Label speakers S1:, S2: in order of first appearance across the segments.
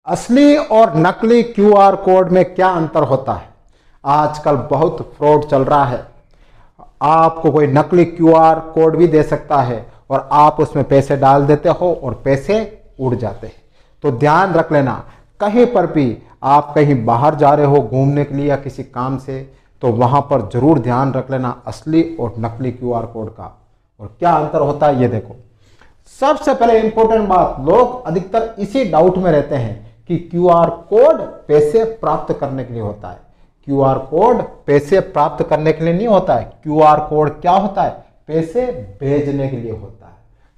S1: असली और नकली क्यूआर कोड में क्या अंतर होता है? आजकल बहुत फ्रॉड चल रहा है। आपको कोई नकली क्यूआर कोड भी दे सकता है और आप उसमें पैसे डाल देते हो और पैसे उड़ जाते हैं। तो ध्यान रख लेना, कहीं पर भी आप कहीं बाहर जा रहे हो घूमने के लिए या किसी काम से, तो वहां पर जरूर ध्यान रख लेना असली और नकली क्यूआर कोड का। और क्या अंतर होता है ये देखो। सबसे पहले इंपॉर्टेंट बात, लोग अधिकतर इसी डाउट में रहते हैं कि क्यूआर कोड पैसे प्राप्त करने के लिए होता है। क्यूआर कोड पैसे प्राप्त करने के लिए नहीं होता है। क्यूआर कोड क्या होता है? पैसे भेजने के लिए होता है।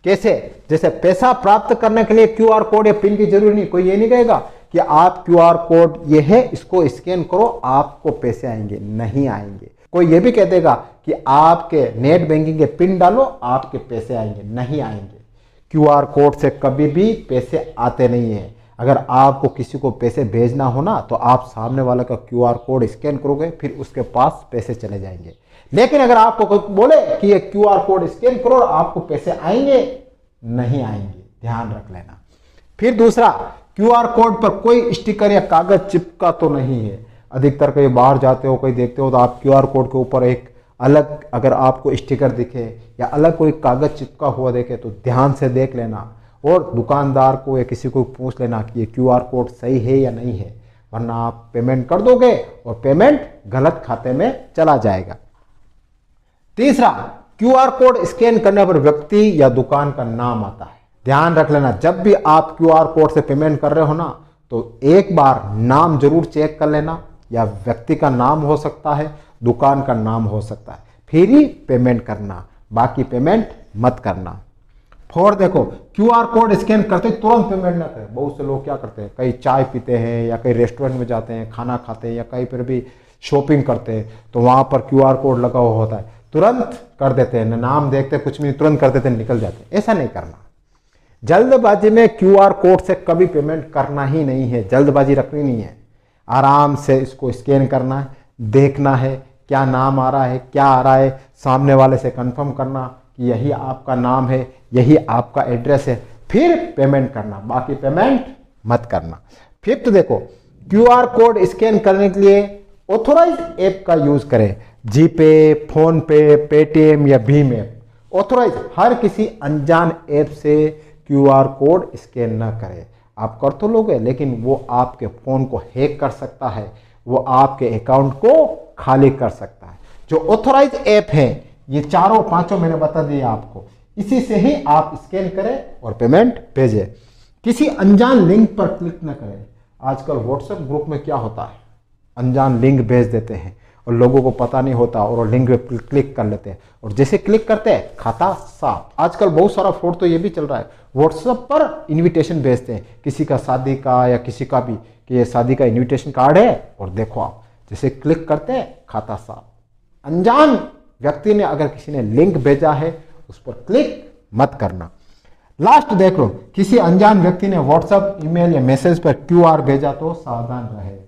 S1: कैसे? जैसे पैसा प्राप्त करने के लिए क्यूआर कोड या पिन की जरूरी नहीं। कोई ये नहीं कहेगा कि आप क्यूआर कोड ये है, इसको स्कैन करो आपको पैसे आएंगे, नहीं आएंगे। कोई ये भी कह देगा कि आपके नेट बैंकिंग के पिन डालो आपके पैसे आएंगे, नहीं आएंगे। क्यूआर कोड से कभी भी पैसे आते नहीं है। अगर आपको किसी को पैसे भेजना हो ना, तो आप सामने वाला का क्यूआर कोड स्कैन करोगे, फिर उसके पास पैसे चले जाएंगे। लेकिन अगर आपको कोई बोले कि ये क्यूआर कोड स्कैन करो और आपको पैसे आएंगे, नहीं आएंगे, ध्यान रख लेना। फिर दूसरा, क्यूआर कोड पर कोई स्टिकर या कागज चिपका तो नहीं है। अधिकतर कहीं बाहर जाते हो, कहीं देखते हो तो आप क्यूआर कोड के ऊपर एक अलग अगर आपको स्टिकर दिखे या अलग कोई कागज चिपका हुआ देखे तो ध्यान से देख लेना और दुकानदार को या किसी को पूछ लेना कि ये क्यूआर कोड सही है या नहीं है, वरना आप पेमेंट कर दोगे और पेमेंट गलत खाते में चला जाएगा। तीसरा, क्यूआर कोड स्कैन करने पर व्यक्ति या दुकान का नाम आता है। ध्यान रख लेना, जब भी आप क्यूआर कोड से पेमेंट कर रहे हो ना, तो एक बार नाम जरूर चेक कर लेना। या व्यक्ति का नाम हो सकता है, दुकान का नाम हो सकता है, फिर ही पेमेंट करना, बाकी पेमेंट मत करना। फोर देखो, क्यूआर कोड स्कैन करते तुरंत पेमेंट ना करें। बहुत से लोग क्या करते हैं, कहीं चाय पीते हैं या कहीं रेस्टोरेंट में जाते हैं, खाना खाते हैं या कहीं पर भी शॉपिंग करते हैं, तो वहां पर क्यूआर कोड लगा हुआ होता है, तुरंत कर देते हैं, नाम देखते कुछ भी तुरंत कर देते हैं, निकल जाते हैं। ऐसा नहीं करना। जल्दबाजी में क्यूआर कोड से कभी पेमेंट करना ही नहीं है, जल्दबाजी रखनी नहीं है। आराम से इसको स्कैन करना है, देखना है क्या नाम आ रहा है, क्या आ रहा है, सामने वाले से कंफर्म करना कि यही आपका नाम है, यही आपका एड्रेस है, फिर पेमेंट करना, बाकी पेमेंट मत करना। फिफ्थ देखो, क्यूआर कोड स्कैन करने के लिए ऑथोराइज्ड ऐप का यूज करें। जीपे, फोन पे, पेटीएम या भीम ऐप। ऑथोराइज, हर किसी अनजान ऐप से क्यूआर कोड स्कैन ना करें। आप कर तो लोगे, लेकिन वो आपके फोन को हैक कर सकता है, वो आपके अकाउंट को खाली कर सकता है। जो ऑथोराइज ऐप है, ये चारों पांचों मैंने बता दिया आपको, इसी से ही आप स्कैन करें और पेमेंट भेजें। किसी अनजान लिंक पर क्लिक न करें। आजकल व्हाट्सएप ग्रुप में क्या होता है, अनजान लिंक भेज देते हैं और लोगों को पता नहीं होता और वो लिंक पे क्लिक कर लेते हैं और जैसे क्लिक करते हैं खाता साफ। आजकल बहुत सारा फ्रॉड तो ये भी चल रहा है, व्हाट्सएप पर इनविटेशन भेजते हैं किसी का शादी का या किसी का भी, कि ये शादी का इनविटेशन कार्ड है और देखो आप, जैसे क्लिक करते हैं खाता साफ। अनजान व्यक्ति ने अगर किसी ने लिंक भेजा है उस पर क्लिक मत करना। लास्ट देख लो, किसी अनजान व्यक्ति ने व्हाट्सएप, ईमेल या मैसेज पर क्यूआर भेजा तो सावधान रहे।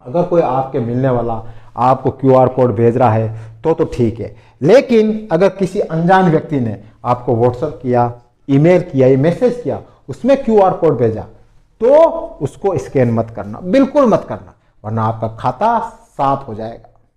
S1: अगर कोई आपके मिलने वाला आपको क्यूआर कोड भेज रहा है तो ठीक है, लेकिन अगर किसी अनजान व्यक्ति ने आपको व्हाट्सएप किया, ईमेल किया या मैसेज किया, उसमें क्यूआर कोड भेजा, तो उसको स्कैन मत करना, बिल्कुल मत करना, वरना आपका खाता साफ हो जाएगा।